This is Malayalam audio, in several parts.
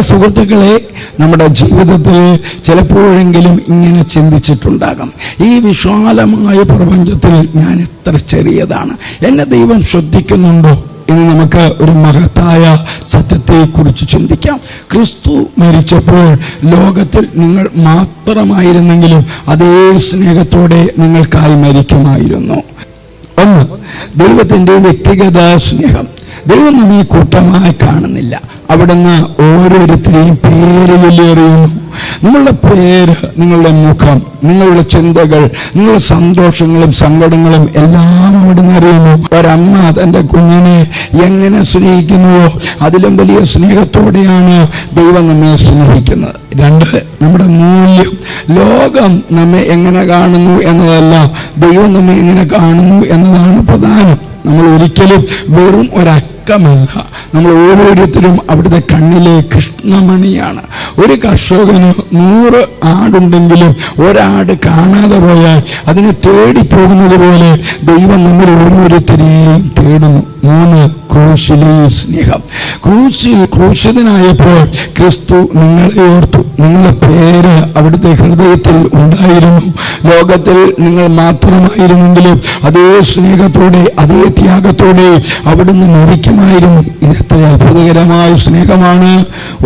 സുഹൃത്തുക്കളെ, നമ്മുടെ ജീവിതത്തിൽ ചിലപ്പോഴെങ്കിലും ഇങ്ങനെ ചിന്തിച്ചിട്ടുണ്ടാകാം, ഈ വിശാലമായ പ്രപഞ്ചത്തിൽ ഞാൻ എത്ര ചെറിയതാണ്, എന്നെ ദൈവം ശ്രദ്ധിക്കുന്നുണ്ടോ? ഇനി നമുക്ക് ഒരു മഹത്തായ സത്യത്തെക്കുറിച്ച് ചിന്തിക്കാം. ക്രിസ്തു മരിച്ചപ്പോൾ ലോകത്തിൽ നിങ്ങൾ മാത്രമായിരുന്നെങ്കിലും അതേ സ്നേഹത്തോടെ നിങ്ങൾക്കായി മരിക്കുമായിരുന്നു. ഒന്ന്, ദൈവത്തിന്റെ വ്യക്തിഗത സ്നേഹം. ദൈവം നമ്മെ കൂട്ടമായി കാണുന്നില്ല, അവിടുന്ന് ഓരോരുത്തരെയും പേര് ചൊല്ലിയറിയുന്നു. നിങ്ങളുടെ പേര്, നിങ്ങളുടെ മുഖം, നിങ്ങളുടെ ചിന്തകൾ, നിങ്ങളുടെ സന്തോഷങ്ങളും സങ്കടങ്ങളും എല്ലാം അവിടുന്ന് അറിയുന്നു. ഒരമ്മ തന്റെ കുഞ്ഞിനെ എങ്ങനെ സ്നേഹിക്കുന്നുവോ അതിലും വലിയ സ്നേഹത്തോടെയാണ് ദൈവം നമ്മെ സ്നേഹിക്കുന്നത്. രണ്ട്, നമ്മുടെ മൂല്യം. ലോകം നമ്മെ എങ്ങനെ കാണുന്നു എന്നതല്ല, ദൈവം നമ്മെ എങ്ങനെ കാണുന്നു എന്നതാണ് പ്രധാനം. നമ്മൾ ഒരിക്കലും വെറും ഒരക്കമല്ല, നമ്മൾ ഓരോരുത്തരും അവിടുത്തെ കണ്ണിലെ കൃഷ്ണമണിയാണ്. ഒരു കർഷകന് 100 ആടുണ്ടെങ്കിലും ഒരാട് കാണാതെ പോയാൽ അതിനെ തേടിപ്പോകുന്നത് പോലെ ദൈവം നമ്മൾ ഓരോരുത്തരെയും തേടുന്നു. 3, ക്രൂശിലെ സ്നേഹം. ക്രൂശിതനായപ്പോൾ ക്രിസ്തു നിങ്ങളെ ഓർത്തു. നിങ്ങളുടെ പേര് അവിടുത്തെ ഹൃദയത്തിൽ ഉണ്ടായിരുന്നു. ലോകത്തിൽ നിങ്ങൾ മാത്രമായിരുന്നെങ്കിലും അതേ സ്നേഹത്തോടെ, അതേ ത്യാഗത്തോടെ അവിടുന്ന് മരിക്കുമായിരുന്നു. ഇത് എത്ര അത്ഭുതകരമായ സ്നേഹമാണ്!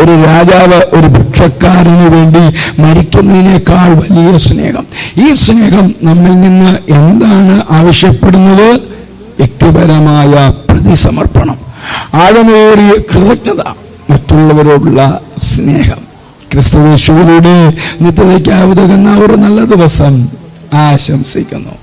ഒരു രാജാവ് ഒരു ഭിക്ഷക്കാരന് വേണ്ടി മരിക്കുന്നതിനേക്കാൾ വലിയ സ്നേഹം. ഈ സ്നേഹം നമ്മിൽ നിന്ന് എന്താണ് ആവശ്യപ്പെടുന്നത്? വ്യക്തിപരമായ പ്രതിസമർപ്പണം, ആഴമേറിയ കൃതജ്ഞത, മറ്റുള്ളവരോടുള്ള സ്നേഹം. ക്രിസ്തുയേശുവിലൂടെ നിത്യതയ്ക്കായി ഉതകുന്ന ഒരു നല്ല ദിവസം ആശംസിക്കുന്നു.